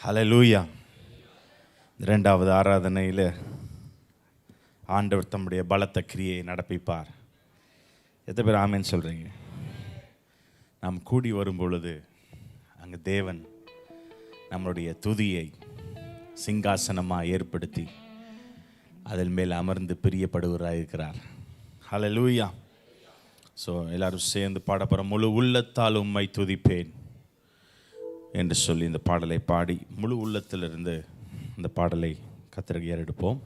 ஹல்லேலூயா. இரண்டாவது ஆராதனையில் ஆண்டவர் தம்முடைய பலத்த கிரியை நடப்பிப்பார். எத்தனை பேர் ஆமென் சொல்கிறீங்க? நாம் கூடி வரும் பொழுது அங்கே தேவன் நம்மளுடைய துதியை சிங்காசனமாக ஏற்படுத்தி அதில் மேல் அமர்ந்து பிரியப்படுவராக இருக்கிறார். ஹல்லேலூயா. ஸோ எல்லாரும் சேர்ந்து பாட போகிற முழு உள்ளத்தால் உம்மை துதிப்பேன் என்று சொல்லி இந்த பாடலை பாடி முழு உள்ளத்திலிருந்து இந்த பாடலை கர்த்தருக்கு ஏறெடுப்போம்.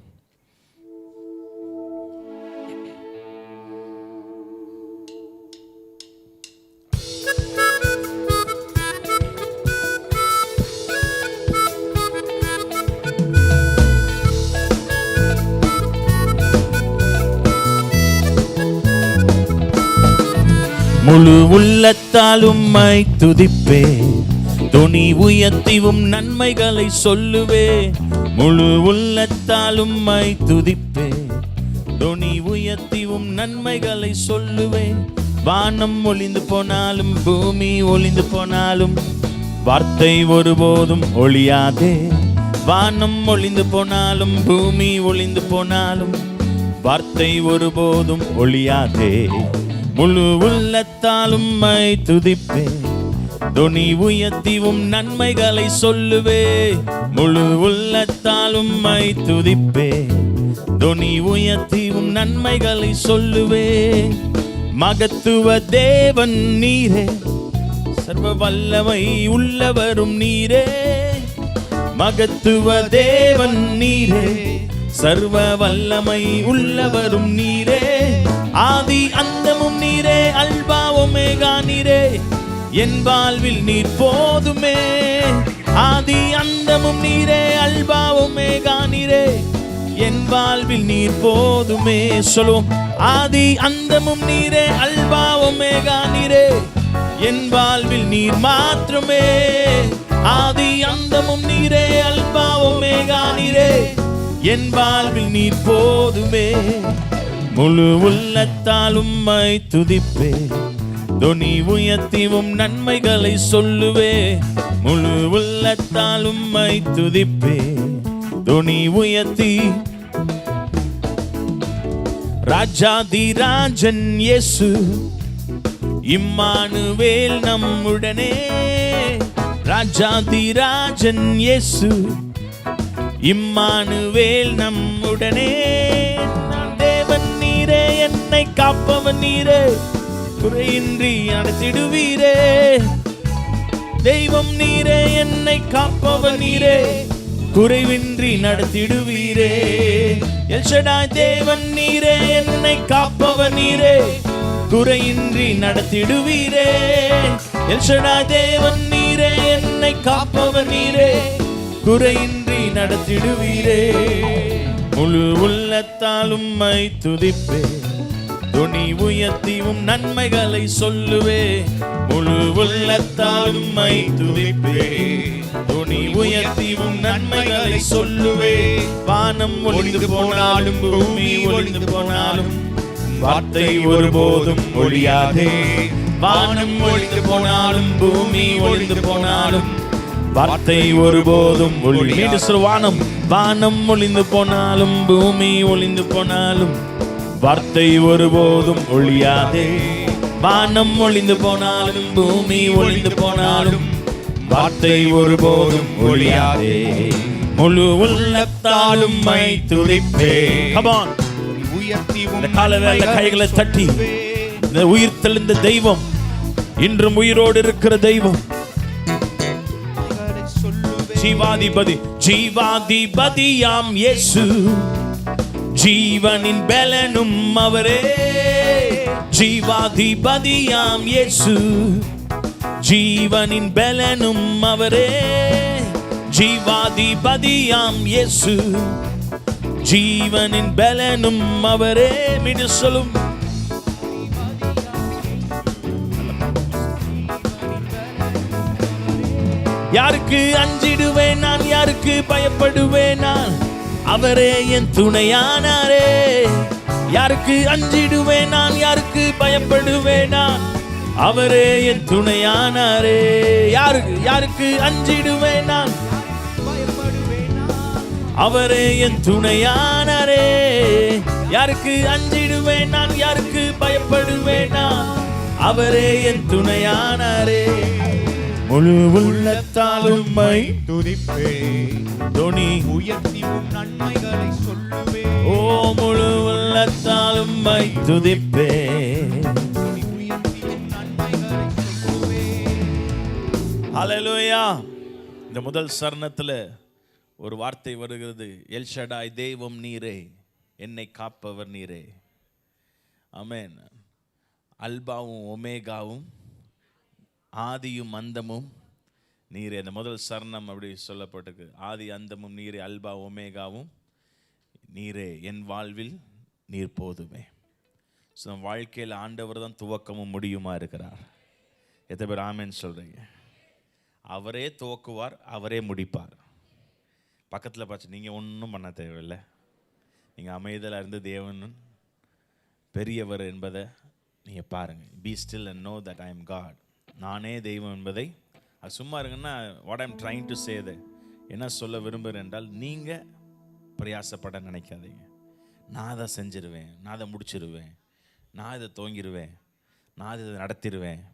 முழு உள்ளத்தால் உம்மை துதிப்பே, துணி உயர்த்திவும் நன்மைகளை சொல்லுவே. முழு உள்ளத்தால் உம்மை துதிப்பே, துணி உயர்த்திவும் நன்மைகளை சொல்லுவே. வானம் ஒளிந்து போனாலும் பூமி ஒளிந்து போனாலும் வார்த்தை ஒருபோதும் ஒளியாதே. வானம் ஒளிந்து போனாலும் பூமி ஒளிந்து போனாலும் வார்த்தை ஒருபோதும் ஒளியாதே. முழு உள்ளத்தால் உம்மை துதிப்பே, துணி உயர்த்திவும் நன்மைகளை சொல்லுவே. முழு உள்ளத்தால் உம்மை துதிப்பே, துணி உயர்த்திவும் நன்மைகளை சொல்லுவே. மகத்துவ தேவன் நீரே, சர்வ வல்லமை உள்ளவரும் நீரே. மகத்துவ தேவன் நீரே, சர்வ வல்லமை உள்ளவரும் நீரே. ஆதி அந்தமும் நீரே, அல்பா ஒமேகா நீரே, என் வாழ்வில் நீர் போதுமே. ஆதி அந்தமும் நீரே, அல்பா ஒமேகா நீரே, என் வாழ்வில் நீர் போதுமே. சொல்லுவோம். ஆதி அந்தமும் நீரே, அல்பா ஒமேகா நீரே, என் வாழ்வில் நீர் மாத்திரமே. ஆதி அந்தமும் நீரே, அல்பா ஒமேகா நீரே, என் வாழ்வில் நீர் போதுமே. முழு உள்ளத்தால் உம்மை துதிப்பே, துணி உயர்த்திவும் நன்மைகளை சொல்லுவே. முழு உள்ளத்தால் உம்மை துதிப்பே, துணி உயர்த்தி. ராஜாதி ராஜன் இயேசு, இம்மானுவேல் நம்முடனே. ராஜாதி ராஜன் இயேசு, இம்மானுவேல் நம்முடனே. தேவன் நீரே, என்னை காப்பவன் நீரே, குறையின்றி நடத்திடுவீரே. தெய்வம் நீரே, என்னை காப்பவன் நீரே, குறைவின்றி நடத்திடுவீரே. எல்ஷடாய் தேவன் நீரே, என்னை காப்பவன் நீரே, குறையின்றி நடத்திடுவீரே. எல்ஷடாய் தேவன் நீரே, என்னை காப்பவன் நீரே, குறையின்றி நடத்திடுவீரே. முழு உள்ளத்தால் உம்மை துதிப்பே, துணி உயர்த்திவும் நன்மைகளை சொல்லுவே. முழு உள்ளத்தால் உம்மை துதிப்பே, துணி உயர்த்திவும் நன்மைகளை சொல்லுவே. வானம் ஒளிந்து போனாலும் பூமி ஒளிந்து போனாலும் வார்த்தை ஒருபோதும் ஒளியாதே. வானம் ஒளிந்து போனாலும் பூமி ஒளிந்து போனாலும் வார்த்தை ஒருபோதும் ஒளி. வானம் வானம் ஒளிந்து போனாலும் பூமி ஒளிந்து போனாலும் வார்த்தை ஒருபோதும் ஒளியாதே. வானம் ஒளிந்து போனாலும் பூமி ஒளிந்து போனாலும் வார்த்தை ஒருபோதும் ஒளியாதே. முழு உள்ளத்தால் உம்மை துதிப்பே. Come on. இந்த காலவேளை கைகளை தட்டி, இந்த உயிர் தெளிந்த தெய்வம், இன்றும் உயிரோடு இருக்கிற தெய்வம், ஜீவாதிபதி, ஜீவாதிபதியாம் இயேசு, ஜீவனின் பலனும் அவரே. ஜீவாதிபதியாம் இயேசு, ஜீவனின் பலனும் அவரே. ஜீவாதிபதியாம் இயேசு, ஜீவனின் பலனும் அவரே. மீண்டும் சொல்லும். யாருக்கு அஞ்சிடுவேன் நான், யாருக்கு பயப்படுவேன் நான், அவரே என் துணையானாரே. யாருக்கு அஞ்சிடுவேன் நான், யாருக்கு பயப்படுவேன் நான், அவரே என் துணையானாரே. யாருக்கு அஞ்சிடுவேன் நான், அவரே என் துணையானாரே. யாருக்கு அஞ்சிடுவேன் நான், யாருக்கு பயப்படுவேன் நான், அவரே என் துணையானாரே. முழு உள்ளத்தால் உம்மை துதிப்பேன், துணி உயர்த்தி உம் நன்மைகளை சொல்லுவேன். ஓ முழு உள்ளத்தால் உம்மை துதிப்பேன், உயர்த்தி உம் நன்மைகளை சொல்லுவேன். ஹல்லேலூயா. இந்த முதல் சரணத்துல ஒரு வார்த்தை வருகிறது, எல் ஷடாய் தெய்வம் நீரே, என்னை காப்பவர் நீரே. ஆமென். அல்பாவும் ஒமேகாவும் ஆதியும் அந்தமும் நீரே. அந்த முதல் சரணம் அப்படி சொல்லப்பட்டிருக்கு. ஆதி அந்தமும் நீரே, அல்பா ஒமேகாவும் நீரே, என் வாழ்வில் நீர் போதுமே. ஸோ வாழ்க்கையில் ஆண்டவர் தான் துவக்கமும் முடியுமா இருக்கிறார். எத்தனை பேர் ஆமேன்னு சொல்கிறீங்க? அவரே துவக்குவார், அவரே முடிப்பார். பக்கத்தில் பார்த்து நீங்கள் ஒன்றும் பண்ண தேவையில்லை. நீங்கள் அமைதலாக இருந்து தேவன் பெரியவர் என்பதை நீங்கள் பாருங்கள். Be still and know that I am God. நானே தெய்வம் என்பதை அது சும்மா இருங்கன்னா what I'm trying to say என்ன சொல்ல விரும்புகிறேன் என்றால், நீங்கள் பிரயாசப்பட நினைக்காதீங்க. நான் அதை செஞ்சிருவேன், நான் அதை முடிச்சிருவேன், நான் இதை துவங்கிடுவேன், நான் இதை நடத்திடுவேன்.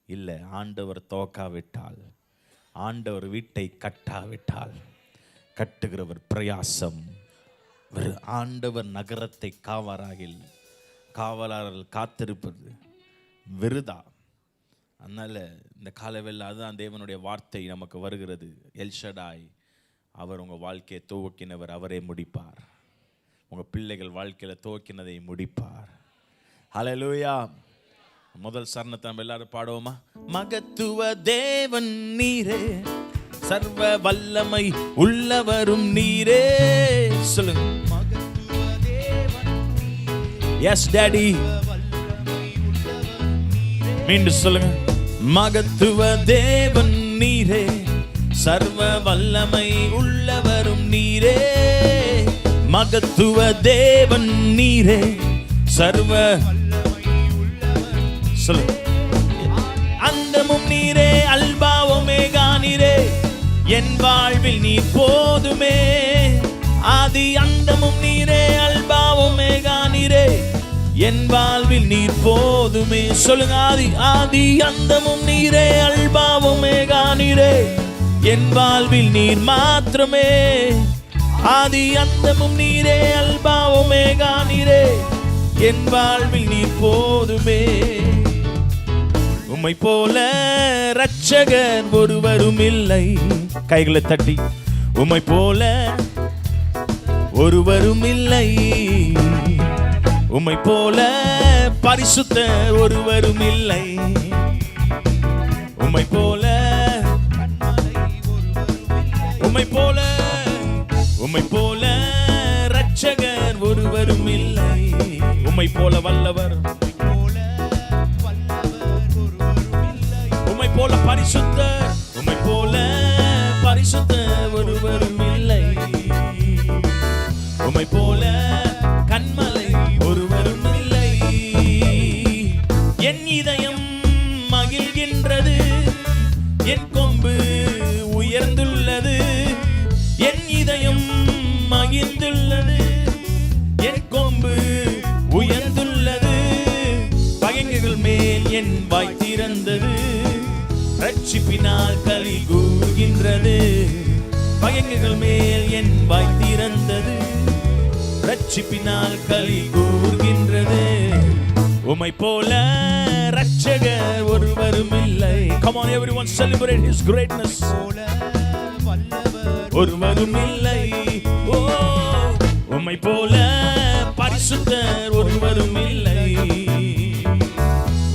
இல்லை, ஆண்டவர் துவக்காவிட்டால், ஆண்டவர் வீட்டை கட்டாவிட்டால் கட்டுகிறவர் பிரயாசம். ஆண்டவர் நகரத்தை காவலாளர்கள் காத்திருப்பது விருதா. அதனால் இந்த காலவெல்ல அதுதான் தேவனுடைய வார்த்தை நமக்கு வருகிறது. எல் ஷடாய், அவர் உங்கள் வாழ்க்கையை துவக்கினவர், அவரே முடிப்பார். உங்கள் பிள்ளைகள் வாழ்க்கையில் துவக்கினதை முடிப்பார். ஹல்லேலூயா. முதல் சரணத்தை நம்ம எல்லாரும் பாடுவோமா? மகத்துவ தேவன் நீரே, சர்வ வல்லமை உள்ளவரும் நீரே. சொல்லுங்க. மகத்துவ தேவன் நீரே, எஸ் டாடி. மீண்டும் சொல்லுங்க. மகத்துவ தேவன் நீரே, சர்வ வல்லமை உள்ளவரும் நீரே. மகத்துவ தேவன் நீரே, சர்வ சொல்லுங்க. அந்தமும் நீரே, அல்பா ஒமேகா நீரே, என் வாழ்வில் நீர் போதுமே. ஆதி அந்தமும் நீரே, அல்பா ஒமேகா நீரே, என் வாழ்வில் நீர் போதுமே. சொல்லுங்க. ஆதி அந்தமும் நீரே, அல்பா ஒமேகா நீரே, என் வாழ்வில் நீர் மாத்திரமே. ஆதி அந்தமும் நீரே, அல்பா ஒமேகா நீரே, என் வாழ்வில் நீர் போதுமே. உம்மை போல இரட்சகர் ஒருவரும் இல்லை. கைகளை தட்டி. உம்மை போல ஒருவரும் இல்லை. உம்மை போல பரிசுத்தர் ஒருவரும் இல்லை. உம்மை போல, உம்மை போல, உம்மை போல இரட்சகர் ஒருவரும் இல்லை. உம்மை போல வல்லவர், உம்மை போல பரிசுத்தர், உம்மை போல பரிசுத்தர் ஒருவரும் இல்லை. உம்மை போல கன்மலை ஒருவரும் இல்லை. என் இதயம் மகிழ்கின்றது, என் கொம்பு உயர்ந்துள்ளது. என் இதயம் மகிழ்ந்துள்ளது, என் கொம்பு உயர்ந்துள்ளது. பகைஞர்கள் மேல் என் வாய் திறந்தது, ரட்சிப்பினால் களி கூறுகின்றது. பகைஞர்கள் மேல் என் வாய் திறந்தது, ரட்சிப்பினால் களி கூறுகின்றது. உம்மை போல இரட்சகர் ஒருவரும் இல்லை. Come on everyone, celebrate his greatness. ஒருவரும் இல்லை. ஓ, உம்மை போல பரிசுத்தர் ஒருவரும் இல்லை.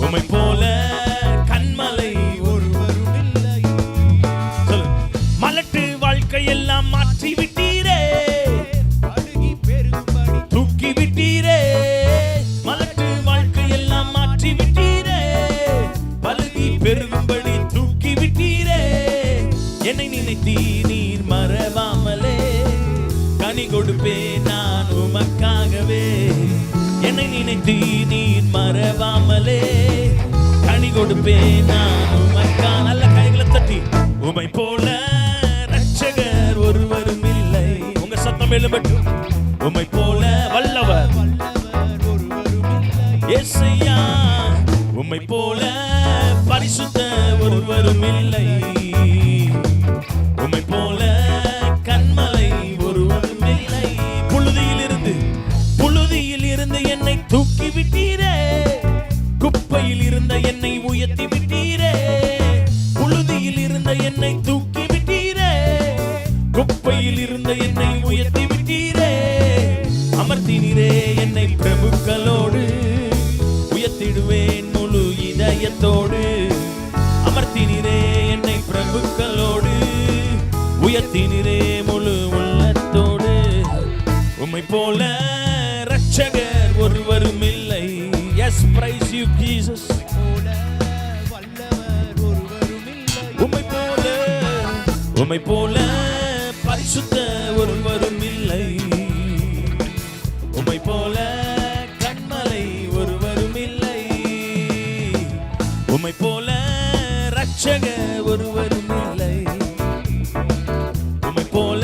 உம்மை போல கன்மலை ஒருவரும் இல்லை. மலட்டு வாழ்க்கையெல்லாம் மாற்றி விட்டீரே, தூக்கி விட்டீரே. மலட்டு வாழ்க்கையெல்லாம் மாற்றி விட்டீரே, பலுகி பெருகும்படி தூக்கி விட்டீரே. என்னை நினைத்தீ நீர் மறவாமலே, கனி கொடுப்பேன் நான் உமக்காகவே. என்னை நினைத்தீ நீர் மறவாமலே, கனி கொடுப்பேன் நான் உமக்கா. நல்ல கைகளை தட்டி. உம்மை போல இரட்சகர் ஒருவரும் இல்லை. உங்க இல்லை. உம்மை போல கன்மலை ஒருவரும் இல்லை. புழுதியில் இருந்து என்னை தூக்கி விட்டீரே, குப்பையில் இருந்த என்னை உயர்த்தி விட்டீரே. புழுதியில் இருந்த என்னை தூக்கி விட்டீரே, குப்பையில் இருந்த என்னை உயர்த்தி விட்டீரே. அமர்த்தினீரே என்னை பிரபுக்களோடு, உயர்த்திடுவேன் முழு இதயத்தோடு. அமர்த்தினீரே என்னை பிரபுக்களோடு, உயர்த்தினீரே முழு உள்ளத்தோடு. உம்மை போல ரட்சகர் ஒருவரும் இல்லை. Yes, praise you Jesus. உம்மை போல பரிசுத்த ஒருவரும் இல்லை. உம்மை போல கன்மலை ஒருவரும் இல்லை. உம்மை போல ரட்சகர் ஒருவரும் இல்லை. உம்மை போல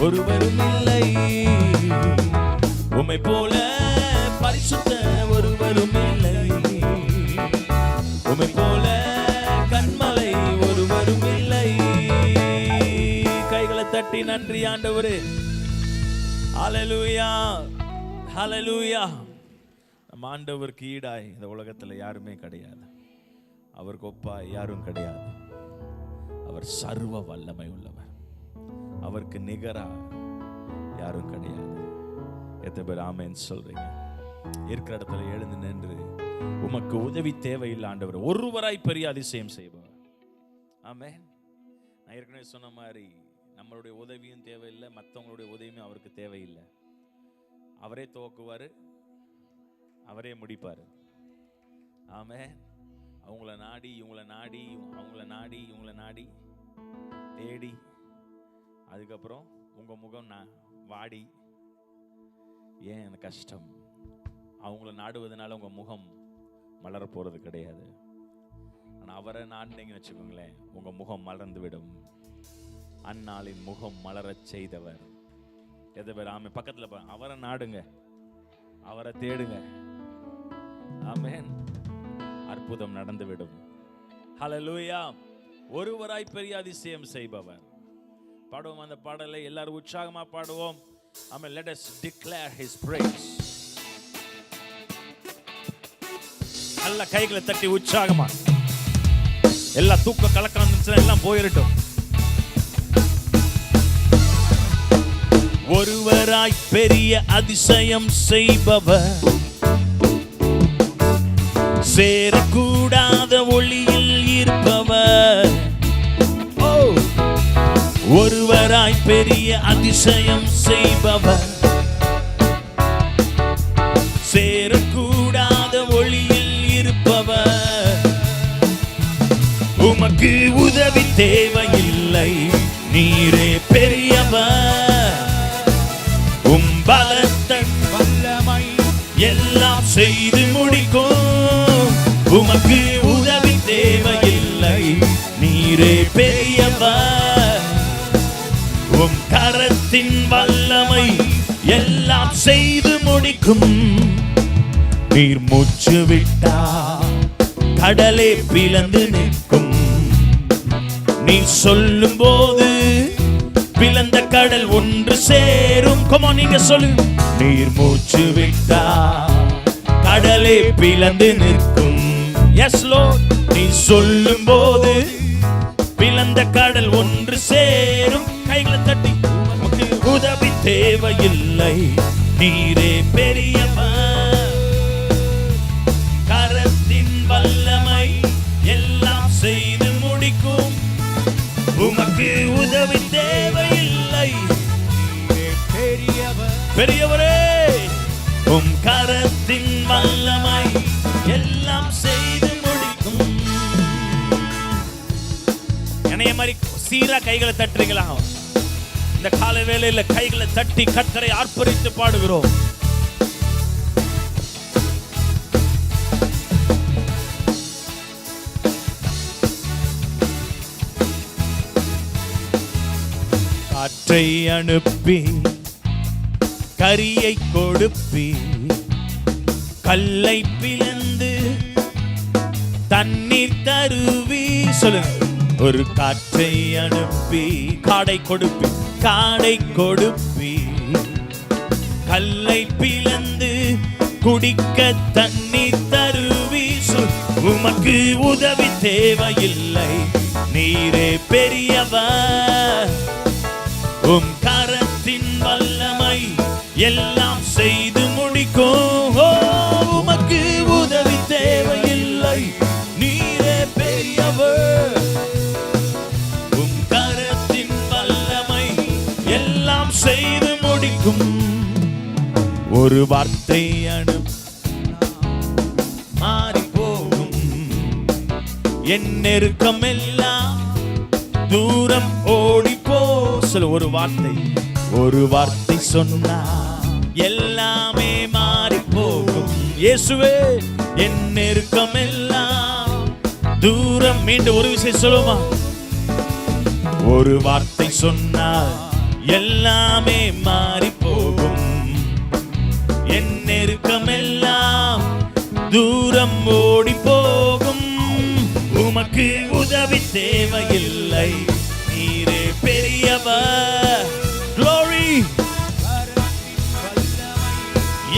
ஒருவரும் இல்லை. உம்மை போல பரிசுத்த ஒருவரும் இல்லை. உம்மை போல கன்மலை ஒருவரும் இல்லை. கைகளை தட்டி நன்றி ஆண்டவரே. ஹல்லேலூயா, ஹல்லேலூயா. நம்ம ஆண்டவருக்கு ஈடாய் இந்த உலகத்துல யாருமே கிடையாது. அவருக்கு ஒப்பாய் யாரும் கிடையாது. அவர் சர்வ வல்லமை உள்ளவர். அவருக்கு நிகரா யாரும் கிடையாது. எத்தனை பேர் ஆமென் சொல்றீங்க? இருக்கிற இடத்துல எழுந்து நின்று உமக்கு உதவி தேவையில்லை ஆண்டவர், ஒருவராய் பெரிய அதிசயம் செய்வார். ஆமென். நான் ஏற்கனவே சொன்ன மாதிரி நம்மளுடைய உதவியும் தேவையில்லை, மற்றவங்களுடைய உதவியும் அவருக்கு தேவையில்லை. அவரே துவக்குவார், அவரே முடிப்பார். ஆமென். அவங்கள நாடி இவங்கள நாடி அவங்கள நாடி இவங்கள நாடி தேடி அதுக்கப்புறம் உங்க முகம் வாடி ஏன் எனக்கு கஷ்டம். அவங்கள நாடுவதனால உங்க முகம் மலர போறது கிடையாது. ஆனா அவரை நாடுனீங்கன்னு வச்சுக்கோங்களேன், உங்க முகம் மலர்ந்து விடும். அந்நாளின் முகம் மலரச் செய்தவர். எதை பேர் ஆமே பக்கத்துல அவரை நாடுங்க, அவரை தேடுங்க. ஆமென். அற்புதம் நடந்துவிடும். ஹல்லேலூயா. ஒருவராய் பெரிய அதிசயம் செய்பவர். பாடுவோம் அந்த பாடலை, எல்லாரும் உற்சாகமா பாடுவோம். Amen. Let us declare his praise. நல்ல கைகளை தட்டி உற்சாகமா, எல்லா தூக்க கலக்கம் எல்லாம் போயிரட்டும். ஒருவராய் பெரிய அதிசயம் செய்பவர், சேரக்கூடாத ஒளியில் இருப்பவர். ஒருவராய் பெரிய அதிசயம் செய்பவர், சேரக்கூடாத ஒளியில் இருப்பவர். உமக்கு உதவி தேவையில்லை, நீரே பெரியவர். உம் பலத்தன் வல்லமை எல்லாம் செய்து முடிக்கும். உமக்கு உதவி தேவையில்லை, நீரே பெரியவர். உம் கரத்தின் வல்லமை எல்லாம் செய்து முடிக்கும். நீர் மூச்சு விட்டா கடலே பிளந்து நிற்கும். நீ சொல்லும் போது பிளந்த கடல் ஒன்று சேரும். Come on, நீங்க சொல்லு. நீர் மூச்சு விட்டா கடலே பிளந்து நிற்கும். Yes Lord. நீ சொல்லும் போது பிளந்த கடல் ஒன்று சேரும். கைகளை தட்டி, உமக்கு உதவி தேவையில்லை, நீரே பெரியவர். கரத்தின் வல்லமை எல்லாம் செய்து முடிக்கும். உமக்கு உதவி தேவையில்லை, பெரியவரே. உம் கரத்தின் வல்லமை எல்லாம் செய்து முடிக்கும். என்னைய மாதிரி சீரா கைகளை தட்டுறீங்களா? இந்த காலை வேளையில கைகளை தட்டி கர்த்தரை ஆர்ப்பரித்து பாடுகிறோம். காற்றை அனுப்பி கரியை கொடுப்பி, கல்லை பிளந்து தண்ணீர் தருவி. சொல்லுங்க. ஒரு காற்றை அனுப்பி காடை கொடுப்பி கல்லை பிளந்து குடிக்க தண்ணி தருவி. உமக்கு உதவி தேவையில்லை, நீரே பெரியவர். உம் கரத்தின் வல்லமை எல்லாம் செய்து முடிக்கும். உமக்கு உதவி தேவையில்லை, நீரே பெரியவர். உம் கரத்தின் வல்லமை எல்லாம் செய்து முடிக்கும். ஒரு வார்த்தை மாறி போகும். என் நெருக்கம் எல்லாம் தூரம் ஓடிப்போ. சொல்ல, ஒரு வார்த்தை சொன்னா எல்லாமே மாறி போகும். இயேசுவே, என் நெருக்கம் எல்லாம் தூரம். மீண்டும் ஒரு விஷயம் சொல்லுமா. ஒரு வார்த்தை சொன்னால் எல்லாமே மாறி போகும். என் நெருக்கம் எல்லாம் தூரம் ஓடி போகும். உமக்கு உதவி தேவையில்லை, நீரே பெரியவர். Glory.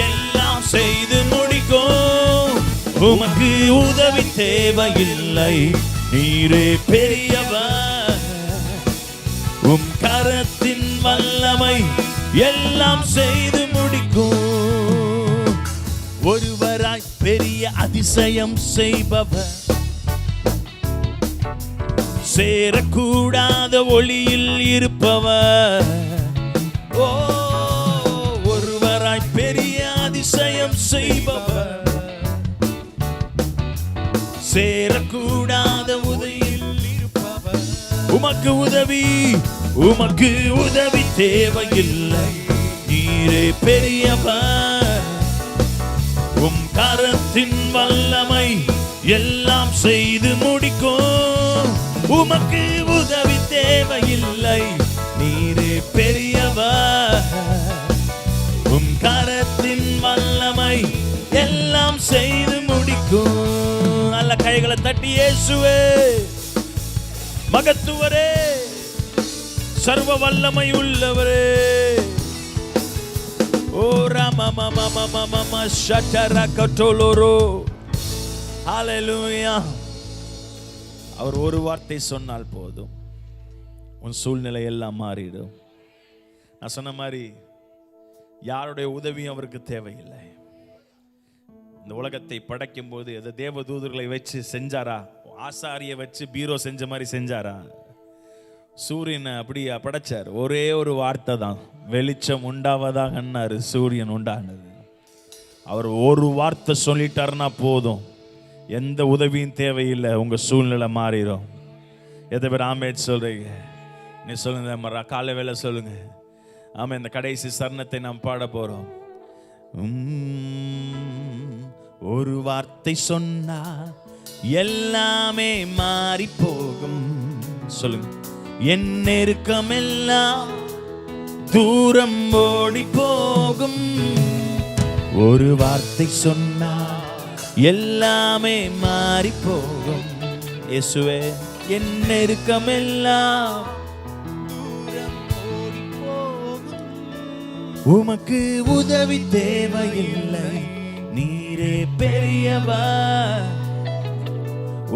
எல்லாம் செய்து முடிக்கும். உமக்கு உதவி தேவையில்லை, நீரே பெரியவர். உம் கரத்தின் வல்லமை எல்லாம் செய்து முடிக்கும். ஒருவராய் பெரிய அதிசயம் செய்பவர், சேரக்கூடாத ஒளியில் இருப்பவர். ஒருவராய் பெரிய அதிசயம் செய்பவர், சேரக்கூடாத ஒளியில் இருப்பவர். உமக்கு உதவி தேவையில்லை, நீரே பெரியவர். உம் கரத்தின் வல்லமை எல்லாம் செய்து முடிக்கும். உமக்கு உதவி தேவையில்லை, நீரே பெரியவர். உம் கரத்தின் வல்லமை எல்லாம் செய்து முடிக்கும். நல்ல கைகளை தட்டி இயேசுவே, மகத்துவரே, சர்வ வல்லமை உள்ளவரே. ஓ ராம ஷட்டரகட்டோலோரோ. ஹல்லேலூயா. அவர் ஒரு வார்த்தை சொன்னால் போதும், உன் சூழ்நிலை எல்லாம் மாறிடும். நான் சொன்ன மாதிரி யாருடைய உதவியும் அவருக்கு தேவையில்லை. இந்த உலகத்தை படைக்கும் போது எதை தேவதூதர்களை வச்சு செஞ்சாரா? ஆசாரிய வச்சு பீரோ செஞ்ச மாதிரி செஞ்சாரா? சூரியனை அப்படியா படைச்சார்? ஒரே ஒரு வார்த்தை தான், வெளிச்சம் உண்டாவதாகன்னாரு, சூரியன் உண்டானது. அவர் ஒரு வார்த்தை சொல்லிட்டாருன்னா போதும், எந்த உதவியும் தேவையில்லை, உங்க சூழ்நிலை மாறிடும். எதை பேர் ஆமென் சொல்றீங்க? நீ சொல்லுங்க, காலை வேலை சொல்லுங்க. ஆமா, இந்த கடைசி சரணத்தை நாம் பாட போறோம். ஒரு வார்த்தை சொன்னா எல்லாமே மாறி போகும். சொல்லுங்க. என் நெருக்கம் எல்லாம் தூரம் ஓடி போகும். ஒரு வார்த்தை சொன்னா எல்லாமே மாறி போகும். இயேசுவே, என் நெருக்கம் எல்லாம் தூரம் ஓடி போகும். உமக்கு உதவி தேவையில்லை, நீரே பெரியவர்.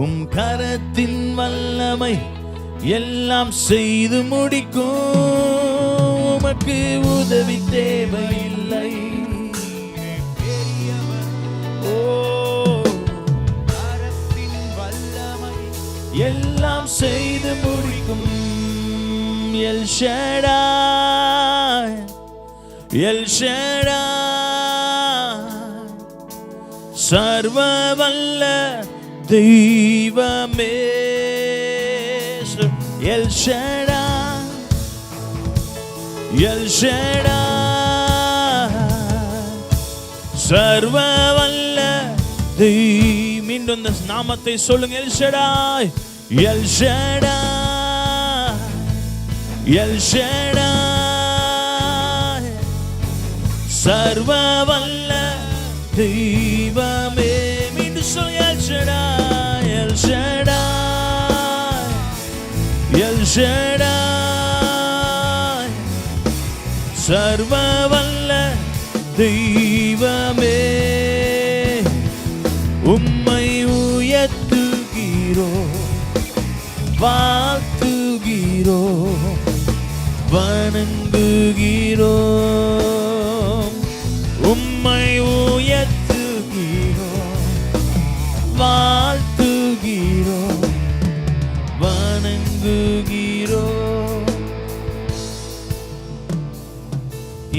உம் கரத்தின் வல்லமை எல்லாம் செய்து முடிக்கும். உமக்கு உதவி தேவையில்லை. ஓ, கரத்தின் வல்லமை எல்லாம் செய்து முடிக்கும். எல் ஷடாய், எல் ஷடாய், சர்வ வல்ல தெய்வமே. எல் ஷடாய், எல் ஷடாய், சர்வ வல்ல தெய்வம். மீண்டும் இந்த நாமத்தை சொல்லுங்க. L Shaddai, L Shaddai, L Shaddai, சர்வ வல்ல தெய்வமே. மீண்டும் சொல்லுங்க. L Shaddai, L Shaddai, L Shaddai சர்வ வல்ல தெய்வமே உம்மை உயர்த்துகிறோம் வாழ்த்துகிறோம் வணங்குகிறோம் உம்மை உயர்த்துகிறோம் வாழ்த்துகிறோம் வணங்குகிறோம்.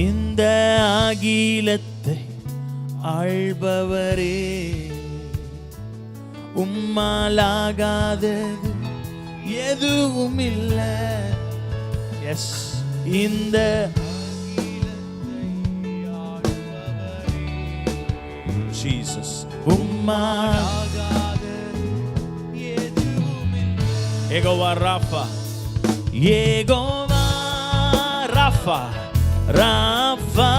இந்த அகிலத்தை ஆள்பவரே உம்மாலாகாதது எதுவும் இல்லை. எஸ், இந்த ஜீசஸ் உம்மாலாகாதது எதுவும் இல்லை. யெகோவா ராஃபா, யெகோவா ராஃபா, ராஃபா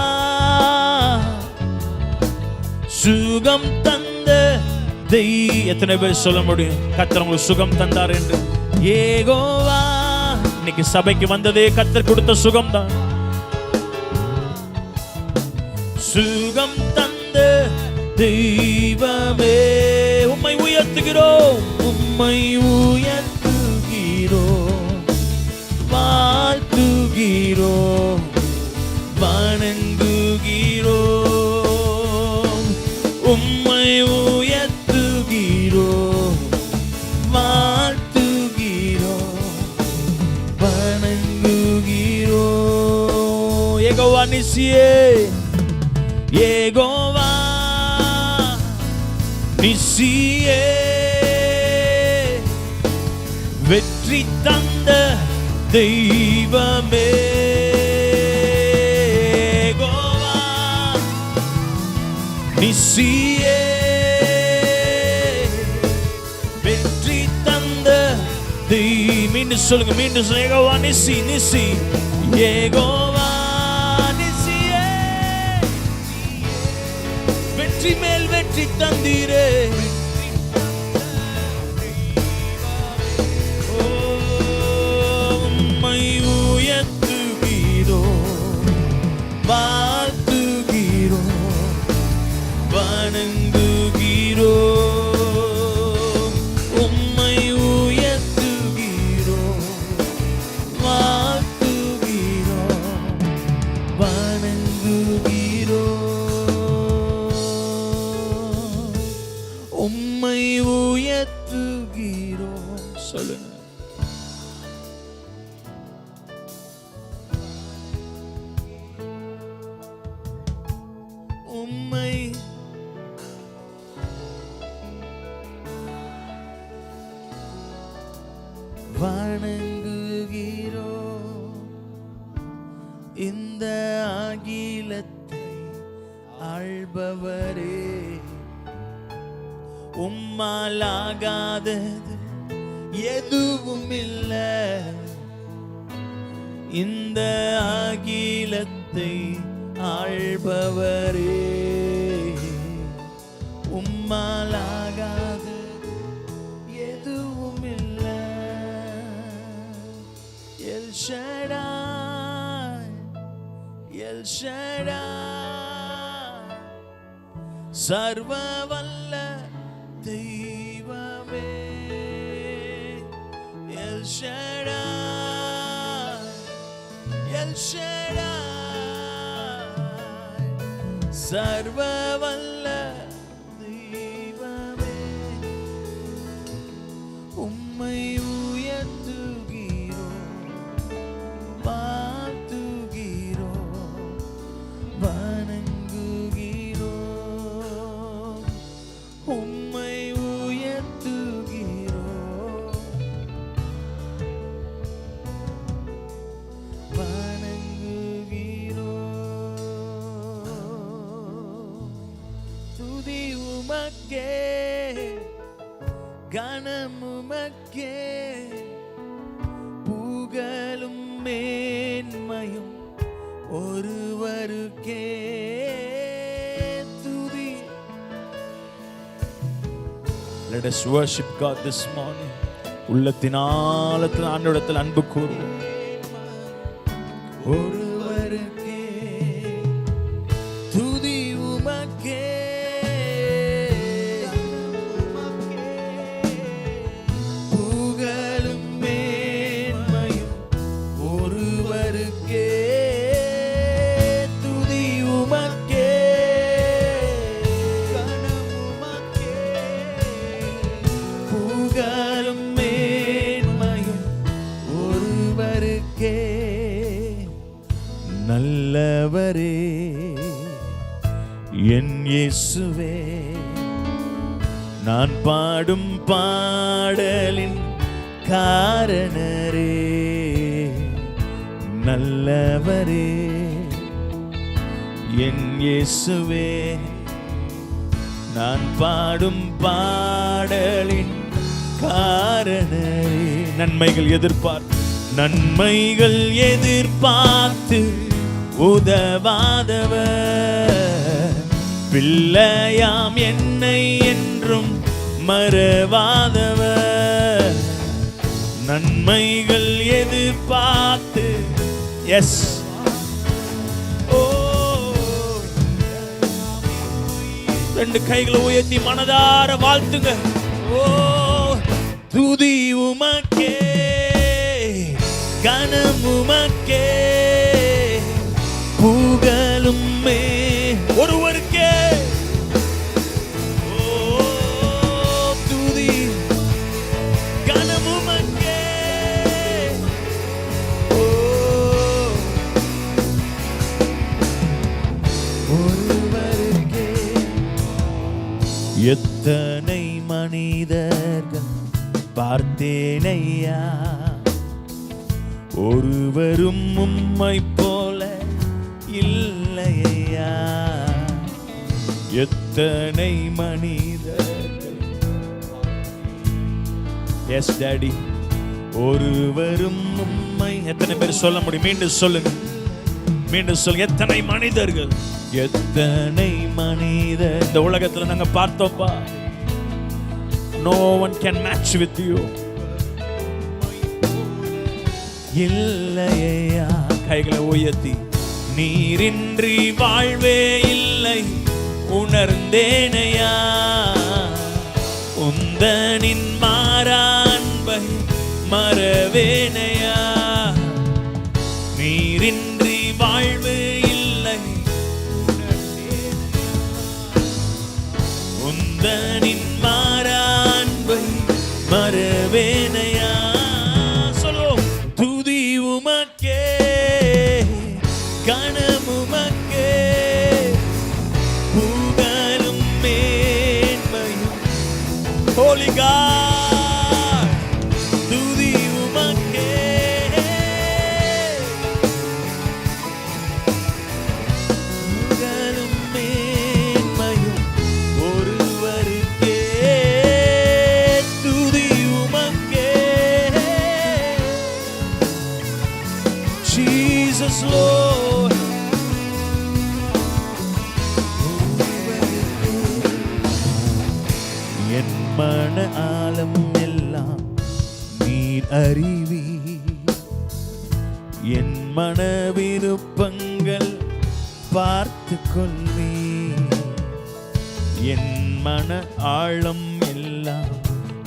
சுகம் தந்த எத்தனை பேர் சொல்ல முடியும் கர்த்தர் உங்களுக்கு சுகம் தந்தார் என்று? யெகோவா, இன்னைக்கு சபைக்கு வந்ததே கர்த்தர் கொடுத்த சுகம் தான். சுகம் தந்த தெய்வமே உம்மை உயர்த்துகிறோம் உம்மை உயர்த்துகிறோம் வாழ்த்துகிறோம் வணங்குகிறோம் உம்மை உயர்த்துகிறோம் வாழ்த்துகிறோம் வணங்குகிறோம். யெகோவா நிசியே, யெகோவா நிசியே வெற்றி தந்த தெய்வமே யெகோவா நிசியே வெற்றி தந்த மீண்டும் சொல்லுங்க, மீண்டும் சொல்லுங்க. யெகோவா நிசி, நிசி யெகோவா நிசியே வெற்றி மேல் வெற்றி தந்தீரே. உம்மை உயர்த்துகிறோம் வாழ்த்துகிறோம் வணங்குகிறோம் உம்மை உயர்த்துகிறோம் வாழ்த்துகிறோம் வணங்குகிறோம் உம்மை உயர்த்துகிறோம். சொல்லுங்க. உம்மை வணங்குகிறோம். இந்த அகிலத்தை ஆள்பவரே உம்மாலாகாதது எதுவும் இல்லை. இந்த அகிலத்தை ஆள்பவரே உம்மாலாகாதது எதுவும் இல்லை. எல் ஷடாய், எல் ஷடாய் சர்வ வல்ல தெய்வமே எல் ஷடாய், எல் ஷடாய் சர்வ வல்ல தெய்வமே உம்மை உயர்த்துகிறோம் வாழ்த்துகிறோம் வணங்குகிறோம் உம்மை உயர்த்துகிறோம் வணங்குகிறோம். துதி உமக்கே கனம் உமக்கே புகழும் மேன்மையும் ஒருவருக்கே துதி. Let us worship God this morning. உள்ளத்தின் ஆழத்தில் ஆண்டவரிடத்தில் அன்பு கூறுவோம். ஒருவருக்கே துதி உமக்கே புகழும் மேன்மையும் ஒருவருக்கே துதி உமக்கே கனம் உமக்கே புகழும் மேன்மையும் ஒருவருக்கே. நல்லவரே என் இயேசுவே, நான் பாடும் பாடலின் காரணரே. நல்லவரே என் இயேசுவே, நான் பாடும் பாடலின் காரணரே. நன்மைகள் எதிர்பார்த்து உதவாதவர், பிள்ளையாம் என்னை என்றும் மறவாதவர். நன்மைகள் எதிர்பார்த்து எஸ் ரெண்டு கைகளை உயர்த்தி மனதார வாழ்த்துங்க. ஓ துதி உமக்கே, கனம் உமக்கே, புகழுமே ஒருவருக்கே. ஓ துதி கனம் உமக்கே. ஓ ஒருவருக்கே. எத்தனை மனிதர்கள் பார்த்தேனையா, ஒருவரும் உம்மை போல இல்லையா. எத்தனை மனிதர்கள், எஸ் டாடி, ஒருவரும் உம்மை. எத்தனை பேர் சொல்ல முடியும்? மீண்டும் சொல்லுங்க, மீண்டும் சொல்லுங்க. எத்தனை மனிதர்கள், எத்தனை மனிதர் இந்த உலகத்துல நாங்க பார்த்தோம்ப்பா. No one can match with you. இல்லையா. கைகளை உயர்த்தி நீரின்றி வாழ்வே இல்லை உணர்ந்தேனையா, உந்தனின் மாறா அன்பை மறவேனையா. நீரின்றி வாழ்வு இல்லை உந்தனின் மாறா அன்பை மறவேனையா. சொல்லுவோம். துதி உமக்கே, கனம் உமக்கே, புகழும் மேன்மையும். Holy God, துதி உமக்கே, புகழும் மேன்மையும் ஒருவருக்கே. துதி உமக்கே. Jesus Lord, என் மன ஆழம் எல்லாம் நீர் அறிவி, என் மன விருப்பங்கள் பார்த்து கொள்வி. என் மன ஆழம் எல்லாம்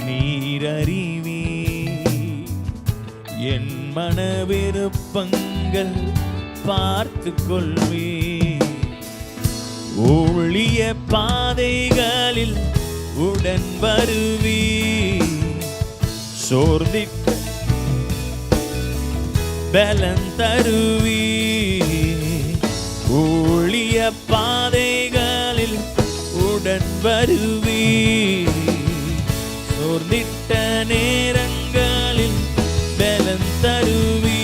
நீர் அறிவி, என் மன விருப்பங்கள் பார்த்து கொள்வி. ஊழிய பாதைகளில் உடன் வருவி, சோர்ந்திட்ட பலன் தருவி. ஊழிய பாதைகளில் உடன் வருவி, சோர்ந்திட்ட நேரங்களில் பலன் தருவி.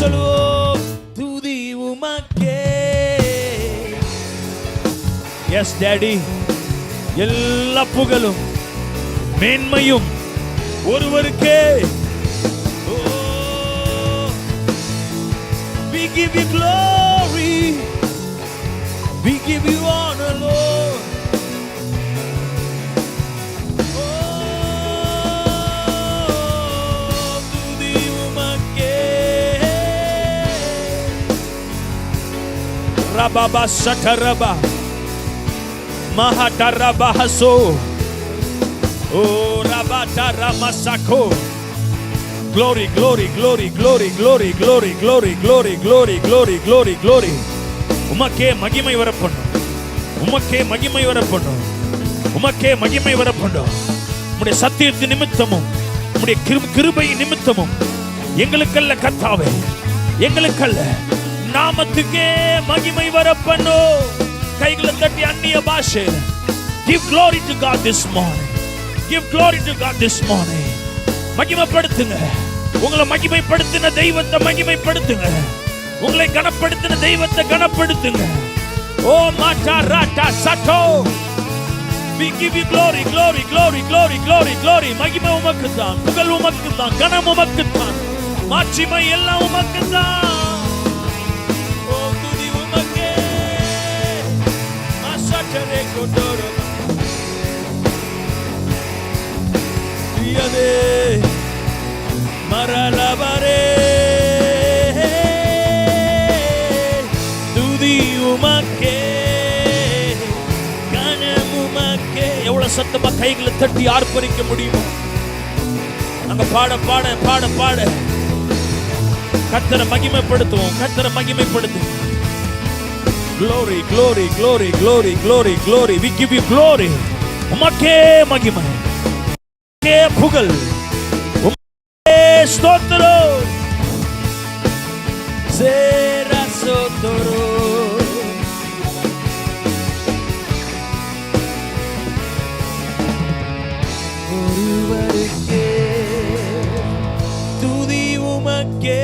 சொல்லுவோம். துதி உமக்கே. எஸ் டாடி, எல்லா புகழும் மேன்மையும் ஒருவருக்கே. We give you glory, we give you honor, Lord. Oh, rababa sataraba mahadarabahaso oh rabataramasako. Glory, glory, glory, glory, glory, glory, glory, glory, glory, glory, glory, glory. உமக்கே மகிமை வரப்படும், உமக்கே மகிமை வரப்படும், உமக்கே மகிமை வரப்படும். உம்முடைய சத்தியத்தின் நிமித்தமும் உம்முடைய கிருபை நிமித்தமும் எங்களுக்கல்ல கர்த்தாவே, எங்களுக்கல்ல நாமத்துக்கே மகிமை வரப்படும். கைகளை தட்டி அந்நிய பாஷை. Give glory to God this morning. Give glory to God this morning. மகிமைப்படுத்துங்க. உங்களை மகிமைப்படுத்தின தெய்வத்தை மகிமைப்படுத்துங்க. உங்களை கனப்படுத்தின தெய்வத்தை கனப்படுத்துங்க. ஓ மாட்டா ராட்டா சட்டோ. We give you glory, glory, glory, glory, glory, glory. மகிமை உமக்கு தான், புகழ் உமக்கு தான், கனம் உமக்கு தான், மாட்சிமை எல்லாம் உமக்கு தான். ஓ துதி உமக்கே. மாசட்டரே கொண்டோரோ. தியதே மரலபரே. துதி உமக்கே, கனம் உமக்கே. எவ்வளவு சத்தமா கைகளை தட்டி ஆர்ப்பரிக்க முடியுமோ நாங்க பாட பாட பாட பாட கர்த்தரை மகிமைப்படுத்துவோம், கர்த்தரை மகிமைப்படுத்துவோம். Glory, glory, glory, glory, glory, glory. We give you glory. உமக்கே மகிமை, உமக்கே புகழ், உமக்கே ஸ்தோத்திரம். சேரா சோதரோ. ஒருவருக்கே துதி உமக்கே,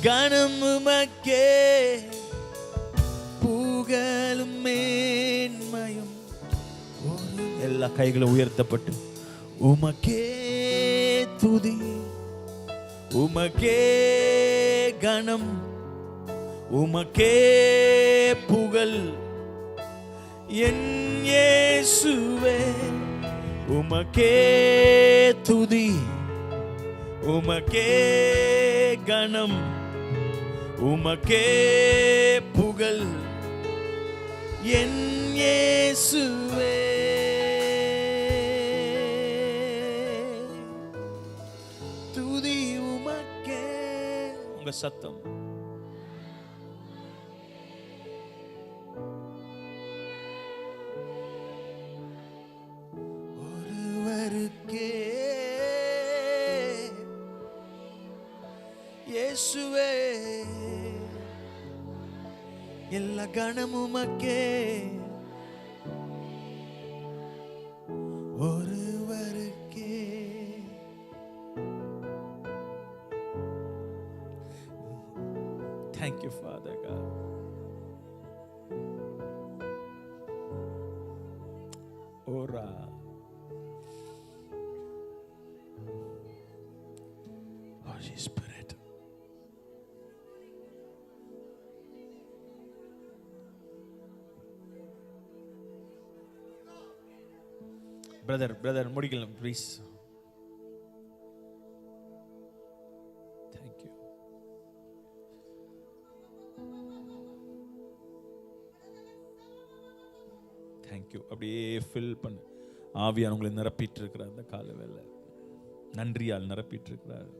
கனம் உமக்கே, புகழும் மேன்மையும். எல்லா கைகளும் உயர்த்தப்பட்டு உமக்கே துதி, உமக்கே கனம், உமக்கே புகழ். என் இயேசுவே உமக்கே துதி, உமக்கே கனம், உமக்கே புகழ். என் இயேசுவே துதி உமக்கே. உங்க சத்தம் ஒருவருக்கே இயேசுவே எல்லா கணமும் உமக்கே. ஒருவருக்கே Thank you, Father God. Ora. Holy Spirit. Brother, முடிக்கலாம் please. Thank you. Thank you. அப்படியே ஃபில் பண்ணு. ஆவியானவர் உங்களை நிரப்பிட்டு இருக்கிறார். இந்த காலவேளை நன்றியால் நிரப்பிட்டு இருக்கிறார்.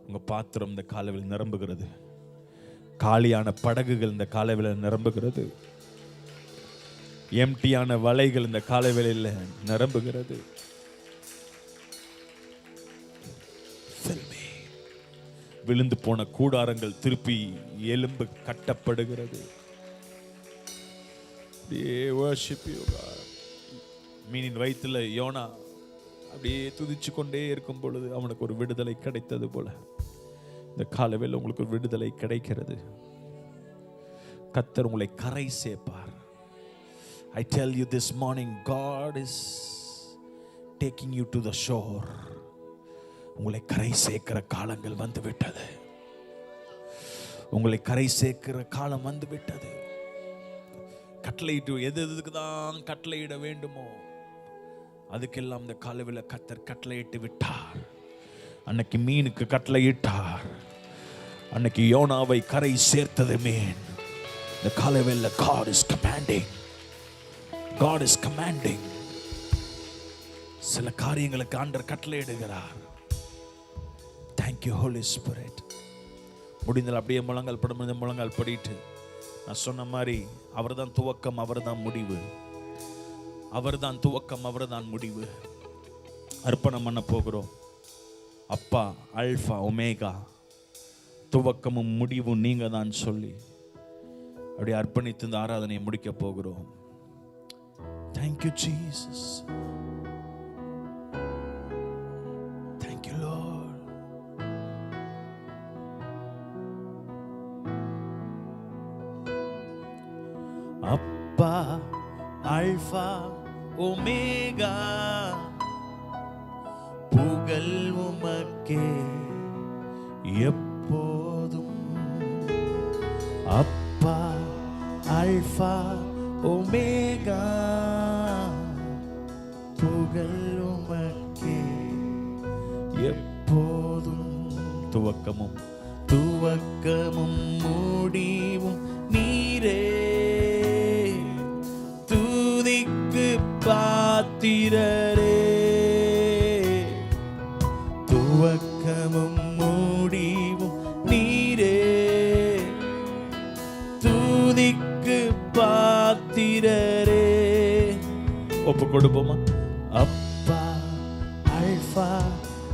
உங்க பாத்திரம் இந்த காலவேளை நிரம்புகிறது. காலியான படகுகள் இந்த காலவேளை நிரம்புகிறது. எம்டியான வலைகள் இந்த காலவேளையில் நிரம்புகிறது. விழுந்து போன கூடாரங்கள் திருப்பி எலும்பு கட்டப்படுகிறது. மீனின் வயிற்றுல யோனா அப்படியே துதிச்சு கொண்டே இருக்கும் பொழுது அவனுக்கு ஒரு விடுதலை கிடைத்தது போல இந்த காலவேளை உங்களுக்கு ஒரு விடுதலை கிடைக்கிறது. கர்த்தர் உங்களை கரை சேர்ப்பார். I tell you this morning, God is taking you to the shore. உங்களை கரை சேர்க்கிற காலங்கள் வந்து விட்டது. உங்களை கரை சேர்க்கிற காலம் வந்து விட்டது. கட்டளையிட்டு எதுக்கு தான் கட்டளையிட வேண்டுமோ அதுக்கெல்லாம் இந்த காலவேளை கர்த்தர் கட்டளையிட்டு விட்டார். அன்னைக்கு மீனுக்கு கட்டளையிட்டார். அன்னைக்கு யோனாவை கரை சேர்த்ததுமே இந்த காலவேளை God is commanding. God is commanding. சில காரியங்களுக்கு ஆண்டவர் கட்டளையிடுகிறார். Thank you Holy Spirit. முடிந்தால் அப்படியே முழங்கால் படும்போது முழங்கால் படிட்டு நான் சொன்ன மாதிரி அவர்தான் துவக்கம், அவர்தான் முடிவு. அவர்தான் துவக்கம், அவர்தான் முடிவு. அர்ப்பணம் பண்ண போகிறோம். அப்பா அல்ஃபா ஒமேகா, துவக்கமும் முடிவும் நீங்க தான் சொல்லி அப்படியே அர்ப்பணித்து இந்த ஆராதனையை முடிக்க போகிறோம். Thank you Jesus. Thank you Lord. அப்பா அல்ஃபா ஒமேகா, புகழ் உமக்கே எப்போதும். அப்பா அல்ஃபா ஒமேகா, புகழ் உமக்கே எப்போதும். துவக்கமும் முடிவும் நீரே, துதிக்கு பாத்திரரே. துவக்கமும் முடிவும் நீரே, துதிக்கு பாத்திரரே. ஒப்பு கொடுப்போமா? அப்பா அல்ஃபா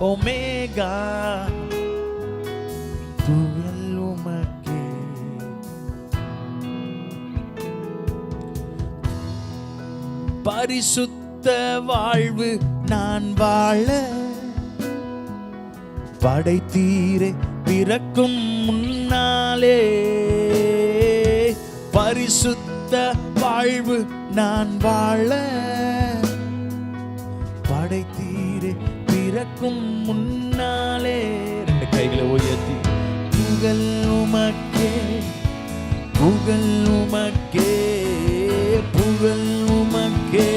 ஒமேகா, புகழ் உமக்கே. பரிசுத்த வாழ்வு நான் வாழ படைத்தீரே பிறக்கும் முன்னாலே. பரிசுத்த வாழ்வு நான் வாழ படைத்தீரே பிறக்கும் முன்னாலே. ரெண்டு கைகளை உயர்த்தி புகழ் உமக்கே, புகழ் உமக்கே, புகழ் உமக்கே,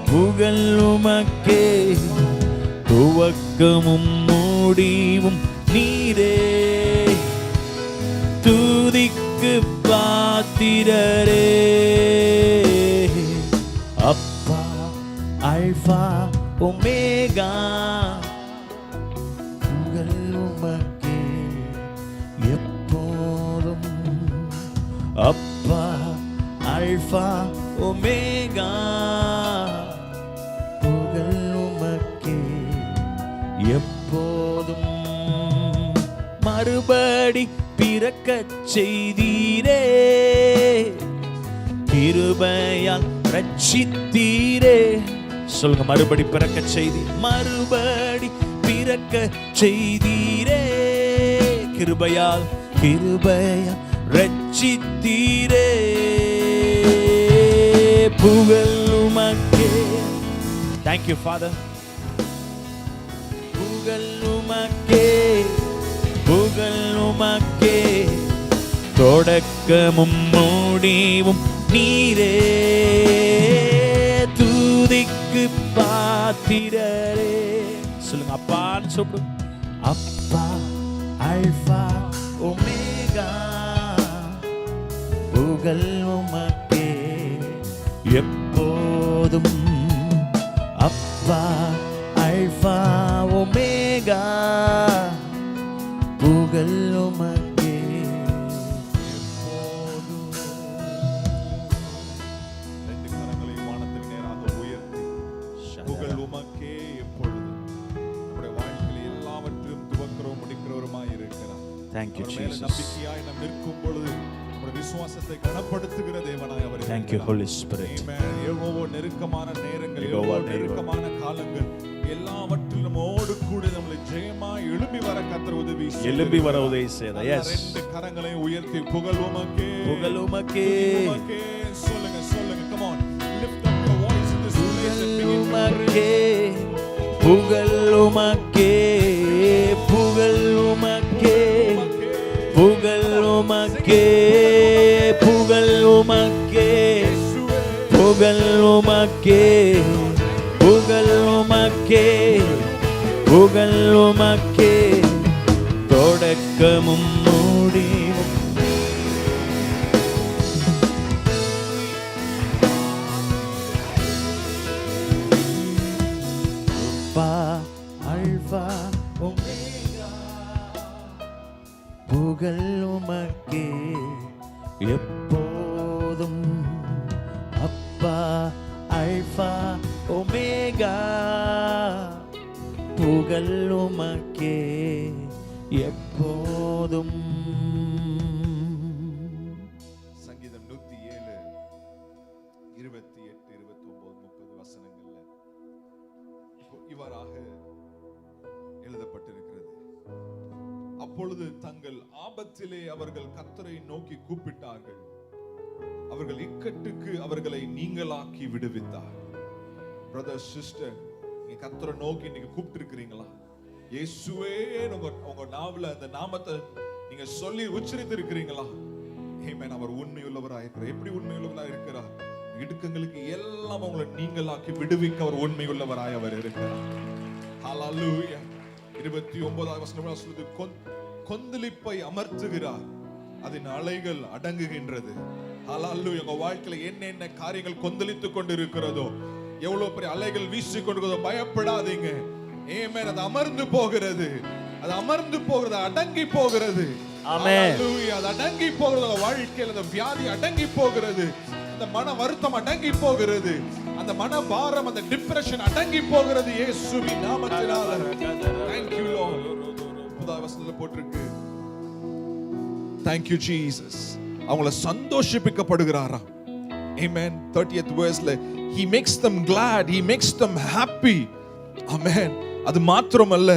புகழ் உமக்கே. துவக்கமும் முடிவும் நீரே, துதிக்கு பாத்திரரே. அப்பா அல்ஃபா ஒமேகா, புகழ் உமக்கே எப்போதும். அப்பா அல்ஃபா ஒமேகா, புகழ் உமக்கே எப்போதும். மறுபடி பிறக்கச் செய்தீரே, கிருபையால் ரட்சித்தீரே. சொல்லுங்க, மறுபடி பிறக்க செய்தி, மறுபடி பிறக்க செய்தீரே. கிருபையால், கிருபையால் ரட்சித்தீரே. புகழ் உமக்கே. Thank you Father. புகழ் உமக்கே, புகழ் உமக்கே. தொடக்கமும் முடிவும் நீரே, துதிக்கு பாத்திரரே. சொல்லுங்க, அப்பான்னு சொல்லு. அப்பா அல்ஃபா ஒமேகா, புகழ் உமக்கே எப்போதும். அப்பா அல்ஃபா ஒமேகா, புகழ் உமக்கே எப்போதும். ரெண்டு கரங்களை வானத்துக்கு நேராக உயர்த்தி புகழ் உமக்கே எப்பொழுது. நம்முடைய வாழ்க்கையில் எல்லாவற்றையும் துவக்கிறோம் முடிக்கிறவருமாய் இருக்கிறார். Thank you Jesus. நம்பிக்கையாய் நாம் நிற்கும் பொழுது நம்முடைய விசுவாசத்தை கனப்படுத்துகிற தேவனாய் அவர். Thank you Holy Spirit. எவ்வளவோ நெருக்கமான நேரங்கள், எவ்வளவோ நெருக்கமான காலங்கள், எல்லாவற்றிலும் ஓடு கூட நம்மளை ஜெயமாய் எழும்பி வர கர்த்தர் உதவி செய்தார். எழும்பி வர உதவி செய்தார். Yes. ரெண்டு கரங்களை உயர்த்தி புகழ் உமக்கே, புகழ் உமக்கே. சொல்லுங்க சொல்லுங்க. Come on, lift up your voice in this place and begin to praise. புகழ் உமக்கே, புகழ் உமக்கே, புகழ் உமக்கே, புகழ் உமக்கே, புகழ் உமக்கே, புகழ் உமக்கே, புகழ் உமக்கே. தொடக்கமும் உமக்கே எப்போதும். சங்கீதம் 107 28 29 30 வசனங்கள்ல இவ்வாறாக எழுதப்பட்டிருக்கிறது. அப்பொழுது தங்கள் ஆபத்திலே அவர்கள் கர்த்தரை நோக்கி கூப்பிட்டார்கள், அவர்கள் இக்கட்டுக்கு அவர்களை நீங்களாக்கி விடுவித்தார். பிரதர் சிஸ்டர், நீங்க கர்த்தரை நோக்கி இன்னைக்கு கூப்பிட்டு இருக்கிறீங்களா? இயேசுவே உங்க நாவுல அந்த நாமத்தை நீங்க சொல்லி உச்சரித்து இருக்கிறீங்களா? ஆமென். அவர் உண்மையுள்ளவராக இருக்கிறார். எப்படி உண்மையுள்ளவராக இருக்கிறார்? இடுக்கங்களுக்கு எல்லாம் அவங்களை நீங்களாக்கி விடுவிக்க அவர் உண்மையுள்ளவராய் அவர் இருக்கிறார். ஹalleluya. 29வது வசனம் சொல்லுது, கொந்தளிப்பை அமர்த்துகிறார், அதன் அலைகள் அடங்குகின்றது. ஹalleluya. உங்க வாழ்க்கையில என்ன காரியங்கள் கொந்தளித்துக் கொண்டு இருக்கிறதோ, எவ்வளவு பெரிய அலைகள் வீசி கொண்டிருக்கிறதோ, பயப்படாதீங்க. ஆமென். அது அமர்ந்து போகிறது, அது அமர்ந்து போகிறது, அடங்கி போகிறது. ஆமென். ஹalleluya. அது அடங்கி போகிறது. வாழ்க்கையில அந்த வியாதி அடங்கி போகிறது, அந்த மன வருத்தம் அடங்கி போகிறது, அந்த மன பாரம், அந்த டிப்ரஷன் அடங்கி போகிறது இயேசுவின் நாமத்தினால. Thank you Lord. புதிய வசனத்துல போட்டிருக்கு, Thank you Jesus. அவங்கள சந்தோஷிப்பிக்கப்படுகிறாராம். Amen. 30th verseல he makes them glad, he makes them happy. Amen. அது மாத்திரமல்ல,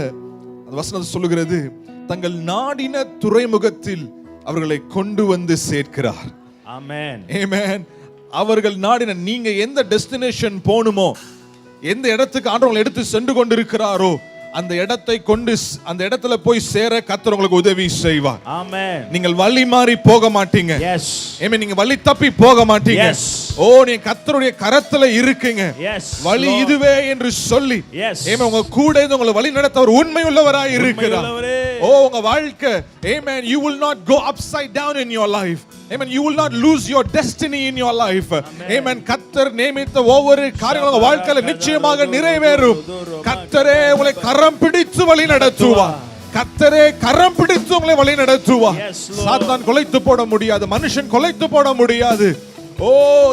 அந்த வசனம் சொல்லுகிறது, தங்கள் நாடின துறைமுகத்தில் அவர்களை கொண்டு வந்து சேர்க்கிறார். ஆமென். ஆமென். அவர்கள் நாடின, நீங்க எந்த டெஸ்டினேஷன் போணுமோ, எந்த இடத்துக்கு ஆண்டவர் எடுத்து சென்று கொண்டிருக்கிறாரோ, அந்த இடத்தை கொண்டு அந்த இடத்துல போய் சேர கர்த்தர் உங்களுக்கு உதவி செய்வார். ஆமென். நீங்கள் வழி மாறி போக மாட்டீங்க. எஸ். ஆமென். நீங்க வழி தப்பி போக மாட்டீங்க. Yes. ஓ, நீங்க கர்த்தருடைய கரத்துல இருக்கீங்க. Yes. வழி இதுவே என்று சொல்லி, Yes. ஆமென், உங்க கூட இருந்து உங்களை வழி நடத்த அவர் உண்மையுள்ளவராய் இருக்கிறார். ஓ, உங்க வாழ்க்கை, ஆமென், you will not go upside down in your life. Amen. You will not lose your destiny in your life. Amen. கர்த்தர் நியமித்த ஒவ்வொரு காரியங்களும் உங்க வாழ்க்கையில நிச்சயமாக நிறைவேறும். கர்த்தரே உங்களை கரம் பிடித்து வழி நடத்துவார். கர்த்தரே கரம் பிடித்து உங்களை வழி நடத்துவார். சாத்தான் கொலைத்து போட முடியாது, மனுஷன் கொலைத்து போட முடியாது. ஓ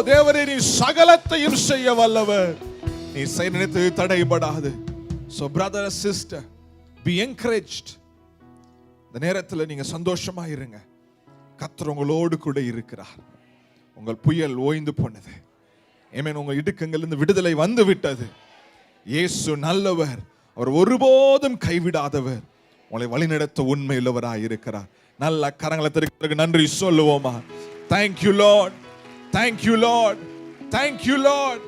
தேவரே, நீ சகலத்தையும் செய்ய வல்லவர், நீ செய்ய நினைத்தது தடைபடாது. So brother and sister, be encouraged. இந்த நேரத்தில் நீங்க சந்தோஷமா இருங்க. கர்த்தர் உங்களோடு கூட இருக்கிறார். உங்கள் புயல் ஓய்ந்து போனது. ஆமென். உங்கள் இடுக்கங்களிலிருந்து விடுதலை வந்து விட்டது. இயேசு நல்லவர், அவர் ஒருபோதும் கைவிடாதவர், உங்களை வழிநடத்த உண்மையுள்ளவராய் இருக்கிறார். நல்ல கரங்களை தருகிறதுக்கு நன்றி சொல்லுவோமா? Thank you Lord, thank you Lord, thank you Lord.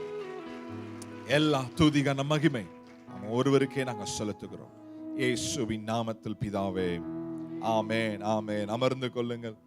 எல்லா துதி கன மகிமை நம்ம ஒருவருக்கே நாங்கள் செலுத்துகிறோம், இயேசுவின் நாமத்தில் பிதாவே. ஆமென், ஆமென். அமர்ந்து கொள்ளுங்கள்.